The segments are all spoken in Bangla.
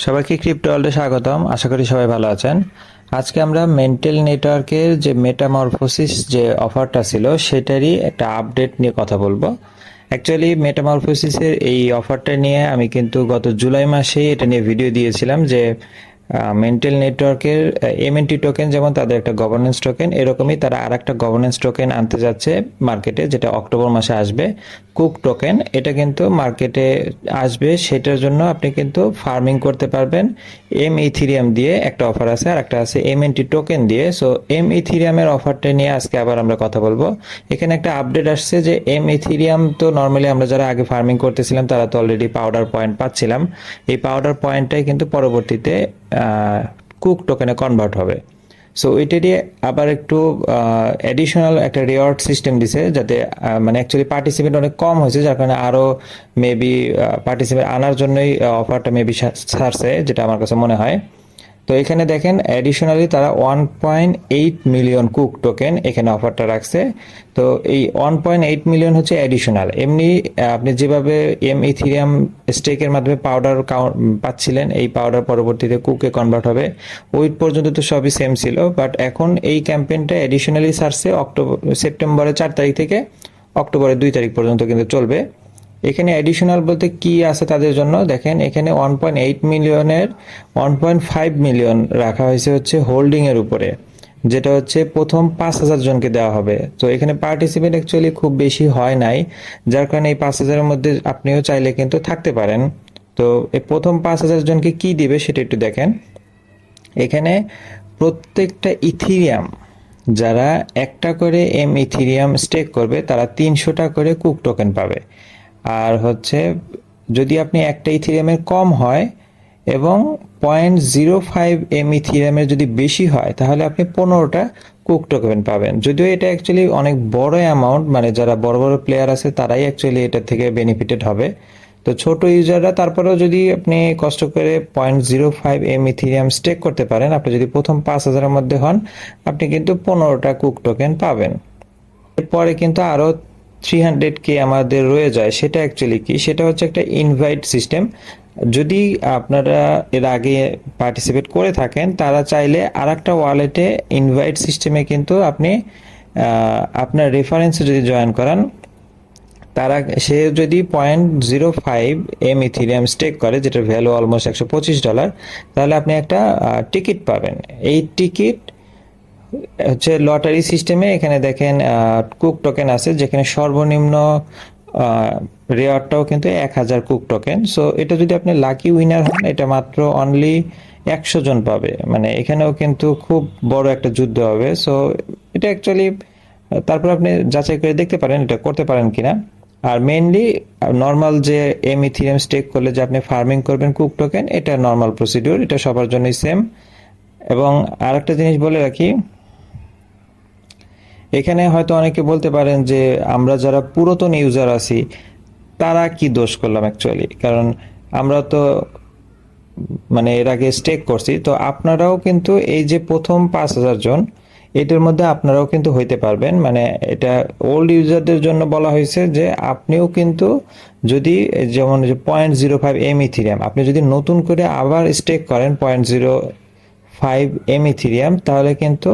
সবাইকে ক্রিপ্টো ওয়ার্ল্ডে স্বাগতম। আশা করি সবাই ভালো আছেন। আজকে আমরা মেন্টাল নেটওয়ার্কের যে মেটামরফোসিস যে অফারটা ছিল সেটারই একটা আপডেট নিয়ে কথা বলবো। অ্যাকচুয়ালি মেটামরফোসিসের এই অফারটা নিয়ে আমি কিন্তু গত জুলাই মাসেই এটা নিয়ে ভিডিও দিয়েছিলাম যে মেন্টাল নেটওয়ার্কের এমএনটি টোকেন যেমন তাদের একটা গভর্নেন্স টোকেন, এরকমই তারা আর একটা গভর্নেন্স টোকেন আনতে যাচ্ছে মার্কেটে, যেটা অক্টোবর মাসে আসবে। কুক টোকেন, এটা কিন্তু মার্কেটে আসবে, সেটার জন্য আপনি কিন্তু ফার্মিং করতে পারবেন এম ইথিরিয়াম দিয়ে। একটা অফার আছে, আর একটা আছে এমএনটি টোকেন দিয়ে। সো এম ইথিরিয়ামের অফারটা নিয়ে আজকে আবার আমরা কথা বলবো। এখানে একটা আপডেট আসছে যে এম ইথিরিয়াম তো নর্মালি আমরা যারা আগে ফার্মিং করতেছিলাম তারা তো অলরেডি পাউডার পয়েন্ট পাচ্ছিলাম। এই পাউডার পয়েন্টটাই কিন্তু পরবর্তীতে কুক টোকেনে কনভার্ট হবে। সো ওইটারই আবার একটু অ্যাডিশনাল একটা রিওয়ার্ড সিস্টেম দিছে, যাতে মানে অ্যাকচুয়ালি পার্টিসিপেন্ট অনেক কম হয়েছে, যার কারণে আরও মেবি পার্টিসিপেন্ট আনার জন্যই অফারটা মেবি ছাড়ছে, যেটা আমার কাছে মনে হয়। তো এখানে দেখেন অ্যাডিশনালি তারা 1.8 মিলিয়ন কুক টোকেন এখানে অফারটা রাখছে। তো এই 1.8 মিলিয়ন হচ্ছে অ্যাডিশনাল। এমনি আপনি যেভাবে এম ইথিরিয়াম স্টেকের মাধ্যমে পাউডার পাচ্ছিলেন, এই পাউডার পরবর্তীতে কুকে কনভার্ট হবে, ওই পর্যন্ত তো সবই সেম ছিল। বাট এখন এই ক্যাম্পেইনটা অ্যাডিশনালি ছাড়ছে সেপ্টেম্বরের 4 তারিখ থেকে অক্টোবরের 2 তারিখ পর্যন্ত কিন্তু চলবে। এখানে অ্যাডিশনাল বলতে কি আছে তাদের জন্য, দেখেন এখানে 1.8 মিলিয়নের 1.5 মিলিয়ন রাখা হয়েছে হচ্ছে হোল্ডিং এর উপরে, যেটা হচ্ছে প্রথম 5,000 জনকে দেওয়া হবে। তো এখানে পার্টিসিপেন্ট অ্যাকচুয়ালি খুব বেশি হয় নাই, যার কারণে এই 5,000-এর মধ্যে আপনিও চাইলে কিন্তু থাকতে পারেন। তো এই প্রথম 5,000 জনকে কি দিবে সেটা একটু দেখেন। এখানে প্রত্যেকটা ইথিরিয়াম যারা একটা করে এম ইথিরিয়াম স্টেক করবে তারা 300টা করে কুক টোকেন পাবে। আর হচ্ছে যদি আপনি একটা ইথিরিয়ামের কম হয় এবং 0.05 এম ইথিরিয়ামের যদি বেশি হয় তাহলে আপনি 15টা কুক টোকেন পাবেন। যদিও এটা অ্যাকচুয়ালি অনেক বড় অ্যামাউন্ট, মানে যারা বড় বড় প্লেয়ার আছে তারাই অ্যাকচুয়ালি এটা থেকে বেনিফিটেড হবে। তো ছোট ইউজাররা তারপরেও যদি আপনি কষ্ট করে 0.05 এম ইথিরিয়াম স্টেক করতে পারেন, আপনি যদি প্রথম 5,000-এর মধ্যে হন, আপনি কিন্তু 15টা কুক টোকেন পাবেন। এরপরে কিন্তু আরো 300K আমাদের রয়ে যায়। সেটা অ্যাকচুয়ালি কি, সেটা হচ্ছে একটা ইনভাইট সিস্টেম। যদি আপনারা এর আগে পার্টিসিপেট করে থাকেন, তারা চাইলে আর একটা ওয়ালেটে ইনভাইট সিস্টেমে কিন্তু আপনি আপনার রেফারেন্সে যদি জয়েন করান, তারা সে যদি 0.05 এম ইথিরিয়াম স্টেক করে, যেটার ভ্যালু অলমোস্ট $125, তাহলে আপনি একটা টিকিট পাবেন। এই টিকিট হচ্ছে লটারি সিস্টেমে। এখানে দেখেন কুক টোকেন আছে, যেখানে সর্বনিম্ন রেওয়ার্ডটাও কিন্তু 1,000 কুক টোকেন। সো এটা যদি আপনি লাকি উইনার হন, এটা মাত্র অনলি 100 জন পাবে। মানে এখানেও কিন্তু খুব বড় একটা যুদ্ধ হবে। সো এটা অ্যাকচুয়ালি তারপর আপনি যাচাই করে দেখতে পারেন এটা করতে পারেন কিনা। আর মেইনলি নর্মাল যে এম ইথিরিয়াম স্টেক করলে যে আপনি ফার্মিং করবেন কুক টোকেন, এটা নর্মাল প্রসিডিউর, এটা সবার জন্যই সেম। এবং আরেকটা জিনিস বলে রাখি, এখানে হয়তো অনেকে বলতে পারেন যে আমরা যারা পুরাতন ইউজার আছি তারা কি দোষ করলাম অ্যাকচুয়ালি, কারণ আমরা তো মানে এর আগে স্টেক করছি। তো আপনারাও কিন্তু এই যে প্রথম 5,000 জন, এটার মধ্যে আপনারাও কিন্তু হইতে পারবেন। মানে এটা ওল্ড ইউজারদের জন্য বলা হয়েছে যে আপনিও কিন্তু যদি যেমন 0.05 এম ইথিরিয়াম আপনি যদি নতুন করে আবার স্টেক করেন 0.05 এম ইথিরিয়াম, তাহলে কিন্তু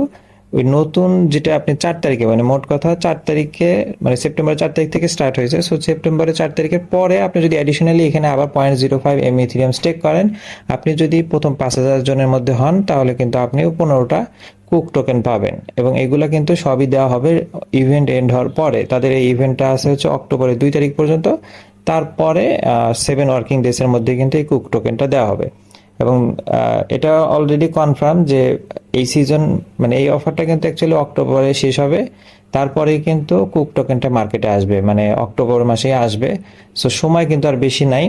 ওই নতুন যেটা আপনি 4 তারিখে, মানে মোট কথা 4 তারিখে, মানে সেপ্টেম্বর 4 তারিখ থেকে স্টার্ট হয়েছে। সো সেপ্টেম্বরের 4 তারিখের পরে আপনি যদি অ্যাডিশনালি এখানে আবার 0.05 এম ইথিরিয়াম স্টেক করেন, আপনি যদি প্রথম 5,000 জনের মধ্যে হন, তাহলে কিন্তু আপনিও 15টা কুক টোকেন পাবেন। এবং এগুলা কিন্তু সবই দেওয়া হবে ইভেন্ট এন্ড হওয়ার পরে। তাদের এই ইভেন্টটা আছে হচ্ছে অক্টোবরের 2 তারিখ পর্যন্ত। তারপরে 7 ওয়ার্কিং ডেজ এর মধ্যে কিন্তু এই কুক টোকেনটা দেওয়া হবে। এবং এটা অলরেডি কনফার্ম যে এই সিজন, মানে এই অফারটা কিন্তু অ্যাকচুয়ালি অক্টোবরে শেষ হবে। তারপরেই কিন্তু কুক টোকেনটা মার্কেটে আসবে, মানে অক্টোবর মাসেই আসবে। সো সময় কিন্তু আর বেশি নাই।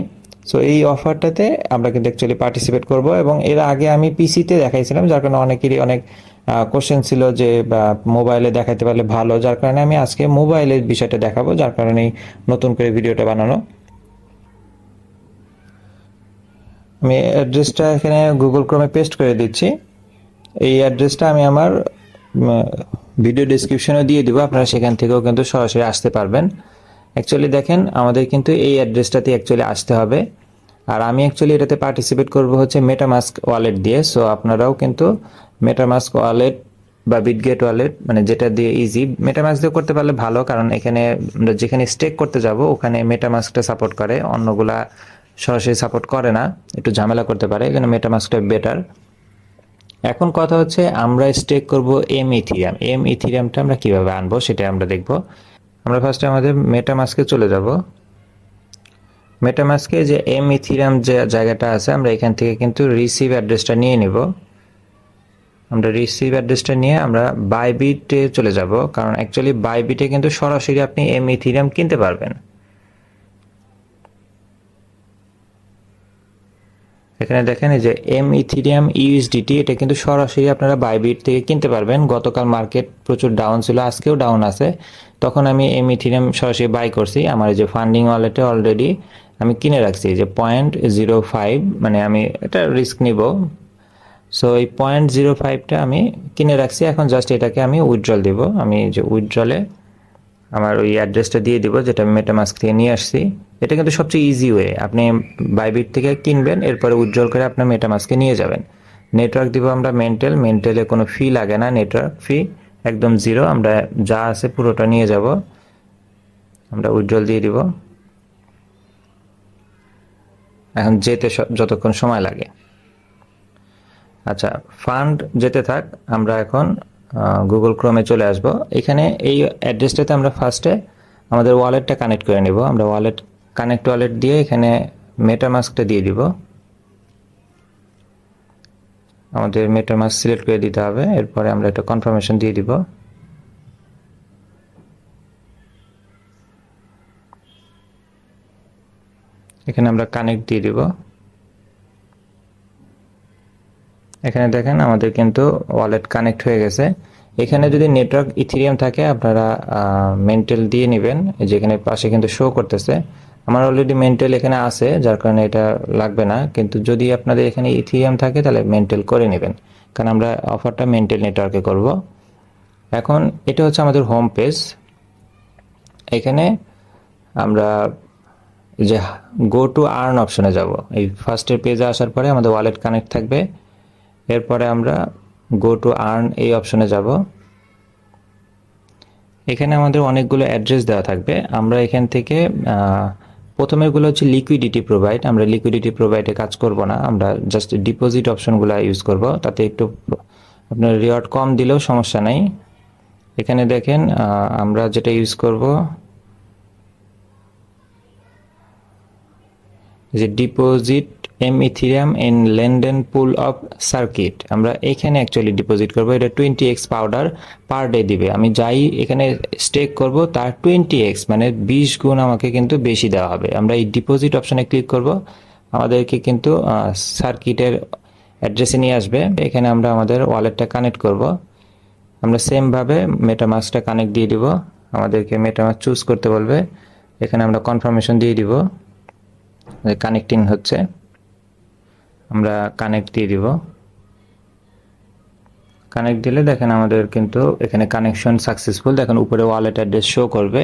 সো এই অফারটাতে আমরা কিন্তু অ্যাকচুয়ালি পার্টিসিপেট করব। এবং এর আগে আমি পিসিতে দেখাইছিলাম, যার কারণে অনেকেরই অনেক কোশ্চেন ছিল যে মোবাইলে দেখাইতে পারলে ভালো, যার কারণে আমি আজকে মোবাইলের বিষয়টা দেখাবো, যার কারণেই নতুন করে ভিডিওটা বানানো। আমি অ্যাড্রেসটা এখানে গুগল ক্রোমে পেস্ট করে দিচ্ছি। এই অ্যাড্রেসটা আমি আমার ভিডিও ডেসক্রিপশনে দিয়ে দিব, আপনারা সেখান থেকেও কিন্তু সরাসরি আসতে পারবেন। অ্যাকচুয়ালি দেখেন আমাদের কিন্তু এই অ্যাড্রেসটাতে অ্যাকচুয়ালি আসতে হবে। আর আমি অ্যাকচুয়ালি এটাতে পার্টিসিপেট করব হচ্ছে মেটামাস্ক ওয়ালেট দিয়ে। সো আপনারাও কিন্তু মেটামাস্ক ওয়ালেট বা বিটগেট ওয়ালেট মানে যেটা দিয়ে ইজি, মেটামাস্ক দিয়ে করতে পারলে ভালো, কারণ এখানে আমরা যেখানে স্টেক করতে যাব ওখানে মেটামাস্কটা সাপোর্ট করে, অন্যগুলা সরাসরি সাপোর্ট করে না, একটু ঝামেলা করতে পারে, এখানে মেটামাস্কটা বেটার। এখন কথা হচ্ছে আমরা স্টেক করব এম ইথিরিয়ামটা আমরা কিভাবে আনবো সেটা আমরা দেখব। আমরা ফার্স্টে আমাদের মেটামাস্কে চলে যাব। মেটামাস্কে যে এম ইথিরিয়াম যে জায়গাটা আছে, আমরা এখান থেকে কিন্তু রিসিভ অ্যাড্রেসটা নিয়ে নিব। আমরা রিসিভ অ্যাড্রেসটা নিয়ে আমরা বাইবিটে চলে যাব, কারণ অ্যাকচুয়ালি বাইবিটে কিন্তু সরাসরি আপনি এম ইথিরিয়াম কিনতে পারবেন। এখানে দেখেন এই যে এম ইথিরিয়াম ইউএসডিটি, এটা কিন্তু সরাসরি আপনারা বাইবিট থেকে কিনতে পারবেন। গতকাল মার্কেট প্রচুর ডাউন ছিল, আজকেও ডাউন আছে, তখন আমি এম ইথিরিয়াম সরাসরি বাই করছি। আমার এই যে ফান্ডিং ওয়ালেটে অলরেডি আমি কিনে রাখছি যে 0.05, মানে আমি এটা রিস্ক নিব। সো এই 0.05টা আমি কিনে রাখছি, এখন জাস্ট এটাকে আমি উইথড্রল দিব। আমি যে উইথড্রলে আমার ওই অ্যাড্রেসটা দিয়ে দিব যেটা আমি মেটামাস্ক থেকে নিয়ে আসছি। এটা কিন্তু সবচেয়ে ইজি ওয়ে, আপনি বাইবিট থেকে কিনবেন, এরপরে উইথড্রল করে আপনার মেটামাস্কে নিয়ে যাবেন। নেটওয়ার্ক দিব আমরা মেন্টেলে কোনো ফি লাগে না, নেটওয়ার্ক ফি একদম জিরো, আমরা যা আছে পুরোটা নিয়ে যাব। আমরা উইথড্রল দিয়ে দিব, এখন যেতে যতক্ষণ সময় লাগে। আচ্ছা, ফান্ড যেতে থাক, আমরা এখন গুগল ক্রোমে চলে আসব। এখানে এই অ্যাড্রেসটাতে আমরা ফার্স্টে আমাদের ওয়ালেটটা কানেক্ট করে নেব। আমরা কানেক্ট ওয়ালেট দিয়ে এখানে মেটামাস্কটা দিয়ে দিব। আমাদের মেটামাস্ক সিলেক্ট করে দিতে হবে, এরপরে আমরা একটা কনফার্মেশন দিয়ে দিব। এখানে আমরা কানেক্ট দিয়ে দিব। এখানে দেখেন আমাদের কিন্তু ওয়ালেট কানেক্ট হয়ে গেছে। এখানে যদি নেটওয়ার্ক ইথিরিয়াম থাকে আপনারা মেন্টেল দিয়ে নেবেন, যেখানে পাশে কিন্তু শো করতেছে। আমার অলরেডি মেন্টেল এখানে আছে, যার কারণে এটা লাগবে না, কিন্তু যদি আপনাদের এখানে ইথিরিয়াম থাকে তাহলে মেন্টেল করে নেবেন, কারণ আমরা অফারটা মেন্টেল নেটওয়ার্কে করব। এখন এটা হচ্ছে আমাদের হোম পেজ। এখানে আমরা যে গো টু আর্ন অপশনে যাব। এই ফার্স্টের পেজে আসার পরে আমাদের ওয়ালেট কানেক্ট থাকবে, এরপরে আমরা গো টু আর্ন এই অপশনে যাব। এখানে আমাদের অনেকগুলো অ্যাড্রেস দেওয়া থাকবে। আমরা এখান থেকে প্রথমেরগুলো হচ্ছে লিকুইডিটি প্রোভাইড, আমরা লিকুইডিটি প্রোভাইডে কাজ করব না, আমরা জাস্ট ডিপোজিট অপশনগুলো ইউজ করব, তাতে একটু আপনার রিওয়ার্ড কম দিলেও সমস্যা নাই। এখানে দেখেন আমরা যেটা ইউজ করব যে ডিপোজিট এম ইথিরিয়াম ইন লেনদেন পুল অফ সার্কিট, আমরা এখানে অ্যাকচুয়ালি ডিপোজিট করব। এটা 20x পাউডার পার ডে দিবে। আমি যাই এখানে স্টেক করব তার 20x মানে 20 গুণ আমাকে কিন্তু বেশি দেওয়া হবে। আমরা এই ডিপোজিট অপশনে ক্লিক করব, আমাদেরকে কিন্তু সার্কিটের অ্যাড্রেসে নিয়ে আসবে। এখানে আমরা আমাদের ওয়ালেটটা কানেক্ট করব। আমরা সেমভাবে মেটামাস্কটা কানেক্ট দিয়ে দিব, আমাদেরকে মেটামাস্ক চুজ করতে বলবে, এখানে আমরা কনফার্মেশন দিয়ে দিব কানেক্টিং হচ্ছে, আমরা কানেক্ট দিয়ে দিব। কানেক্ট দিলে দেখেন আমাদের কিন্তু এখানে কানেকশন সাকসেসফুল, দেখেন উপরে ওয়ালেট অ্যাড্রেস শো করবে।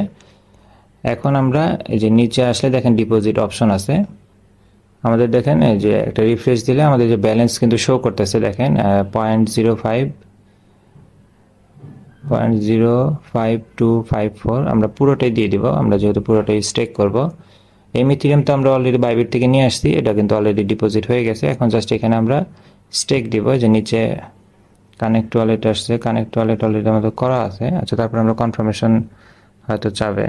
এখন আমরা এই যে নিচে আসলে দেখেন ডিপোজিট অপশন আছে, আমাদের দেখেন এই যে একটা রিফ্রেশ দিলে আমাদের যে ব্যালেন্স কিন্তু শো করতেছে, দেখেন 0.0254, আমরা পুরোটাই দিয়ে দিব, আমরা যেহেতু পুরোটাই স্টেক করব। এই ইথিরিয়াম তো আমরা অলরেডি বাইবিট থেকে নিয়ে আসছি, এটা কিন্তু অলরেডি ডিপোজিট হয়ে গেছে। এখন জাস্ট এখানে আমরা স্টেক দিব, যে নিচে কানেক্ট ওয়ালেট আসছে, কানেক্ট ওয়ালেট অলরেডি আমাদের করা আছে। আচ্ছা, তারপর আমরা কনফার্মেশন হয়তো চাবে,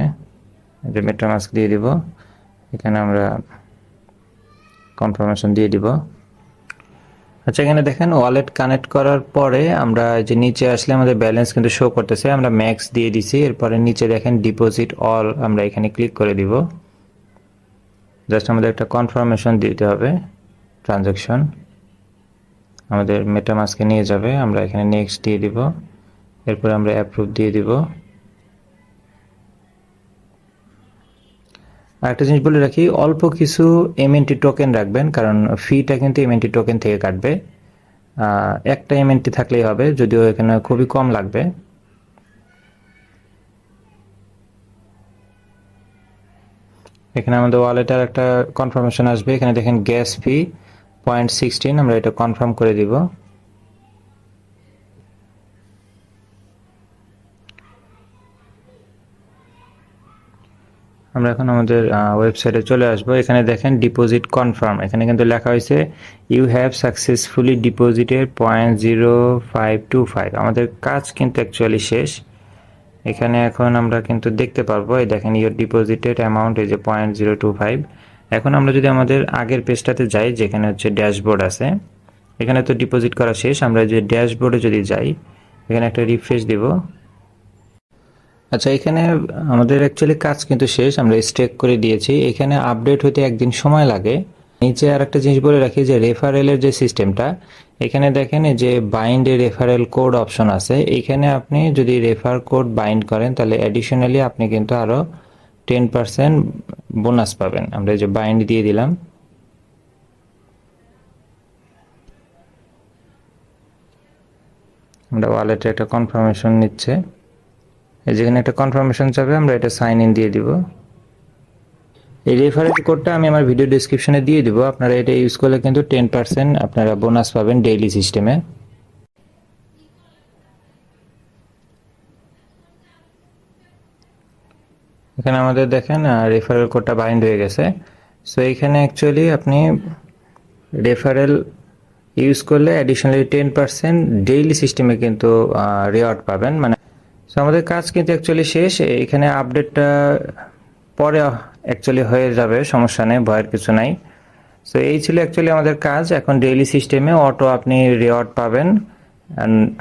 যে মেটামাস্ক দিয়ে দিব, এখানে আমরা কনফার্মেশন দিয়ে দিব। আচ্ছা, এখানে দেখেন ওয়ালেট কানেক্ট করার পরে আমরা যে নিচে আসলে আমাদের ব্যালেন্স কিন্তু শো করতেছে, আমরা ম্যাক্স দিয়ে দিছি। এরপরে নিচে দেখেন ডিপোজিট অল, আমরা এখানে ক্লিক করে দিব। জাস্ট আমাদের একটা কনফার্মেশন দিতে হবে, ট্রানজ্যাকশন আমাদের মেটামাস্কে নিয়ে যাবে, আমরা এখানে নেক্সট দিয়ে দিব, এরপরে আমরা অ্যাপ্রুভ দিয়ে দিব। আরেকটা জিনিস বলে রাখি, অল্প কিছু এমএনটি টোকেন রাখবেন, কারণ ফিটা কিন্তু এমএনটি টোকেন থেকে কাটবে। একটা এমএনটি থাকলেই হবে, যদিও এখানে খুবই কম লাগবে। এখানে আমাদের ওয়ালেটের একটা কনফার্মেশন আসবে। এখানে দেখেন গ্যাস ফি 0.16, আমরা এটা কনফার্ম করে দিব। আমরা এখন আমাদের ওয়েবসাইটে চলে আসবো। এখানে দেখেন ডিপোজিট কনফার্ম, এখানে কিন্তু লেখা হয়েছে ইউ হ্যাভ সাকসেসফুলি ডিপোজিটেড 0.0525। আমাদের কাজ কিন্তু অ্যাকচুয়ালি শেষ। এখানে এখন আমরা কিন্তু দেখতে পারবো, এই দেখেন ইউর ডিপোজিটেড অ্যামাউন্ট এই যে 0.025। এখন আমরা যদি আমাদের আগের পেজটাতে যাই, যেখানে হচ্ছে ড্যাশবোর্ড আছে, এখানে তো ডিপোজিট করা শেষ। আমরা যে ড্যাশবোর্ডে যদি যাই, এখানে একটা রিফ্রেশ দিব। আচ্ছা, এখানে আমাদের অ্যাকচুয়ালি কাজ কিন্তু শেষ, আমরা স্টেক করে দিয়েছি। এখানে আপডেট হতে একদিন সময় লাগে। নিচে আর একটা জিনিস বলে রাখি যে রেফারেলের যে সিস্টেমটা, এখানে দেখেন যে বাইন্ড এ রেফারেল কোড অপশন আছে। এখানে আপনি যদি রেফার কোড বাইন্ড করেন তাহলে অ্যাডিশনালি আপনি কিন্তু আরও 10% বোনাস পাবেন। আমরা এই যে বাইন্ড দিয়ে দিলাম। আমরা ওয়ালেটে একটা কনফার্মেশন নিচ্ছে, এই যেখানে একটা কনফার্মেশন চাবে, আমরা এটা সাইন ইন দিয়ে দিব। এই রেফারেল কোডটা আমি আমার ভিডিও ডেসক্রিপশনে দিয়ে দিব, আপনারা এটা ইউজ করলে কিন্তু 10% আপনারা বোনাস পাবেন ডেইলি সিস্টেমে। এখানে আমাদের দেখেন রেফারেল কোডটা বাইন্ড হয়ে গেছে। সো এখানে অ্যাকচুয়ালি আপনি রেফারেল ইউজ করলে অ্যাডিশনালি 10% ডেইলি সিস্টেমে কিন্তু রিওয়ার্ড পাবেন। মানে সো আমাদের কাজ কিন্তু অ্যাকচুয়ালি শেষ। এখানে আপডেটটা পরে অ্যাকচুয়ালি হয়ে যাবে, সমস্যা নেই, ভয়ের কিছু নাই। সো এই ছিল অ্যাকচুয়ালি আমাদের কাজ। এখন ডেইলি সিস্টেমে অটো আপনি রিওয়ার্ড পাবেন,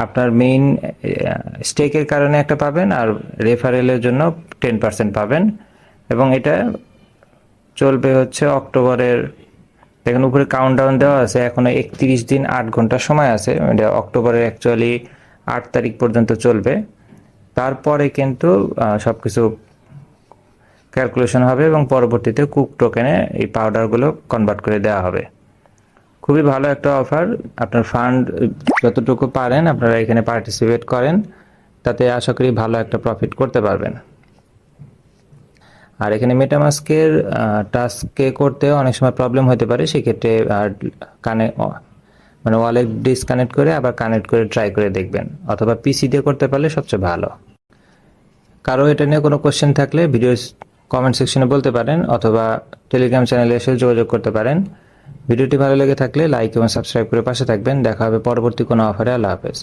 আপনার মেইন স্টেকের কারণে একটা পাবেন, আর রেফারেলের জন্য 10% পাবেন। এবং এটা চলবে হচ্ছে অক্টোবরের, দেখেন উপরে কাউন্টডাউন দেওয়া আছে, এখনো 31 দিন 8 ঘন্টা সময় আছে। এটা অক্টোবরের অ্যাকচুয়ালি 8 তারিখ পর্যন্ত চলবে। তারপরে কিন্তু সবকিছু ক্যালকুলেশন হবে এবং পরবর্তীতে কুক টোকেনে এই পাউডারগুলো কনভার্ট করে দেওয়া হবে। খুবই ভালো একটা অফার। আপনার ফান্ড যতটুকু পারেন আপনারা এখানে পার্টিসিপেট করেন, তাতে আশা করি ভালো একটা প্রফিট করতে পারবেন। আর এখানে মেটামাস্কের টাস্কে করতে অনেক সময় প্রবলেম হতে পারে, সেক্ষেত্রে মানে ওয়ালেট ডিসকানেক্ট করে আবার কানেক্ট করে ট্রাই করে দেখবেন, অথবা পিসি দিয়ে করতে পারলে সবচেয়ে ভালো। কারো এটা নিয়ে কোনো কোশ্চেন থাকলে ভিডিও কমেন্ট সেকশনে বলতে পারেন, অথবা টেলিগ্রাম চ্যানেলে এসে যোগাযোগ করতে পারেন। ভিডিওটি ভালো লেগে থাকলে লাইক এবং সাবস্ক্রাইব করে পাশে থাকবেন। দেখা হবে পরবর্তী কোনো অফারে। আল্লাহ হাফেজ।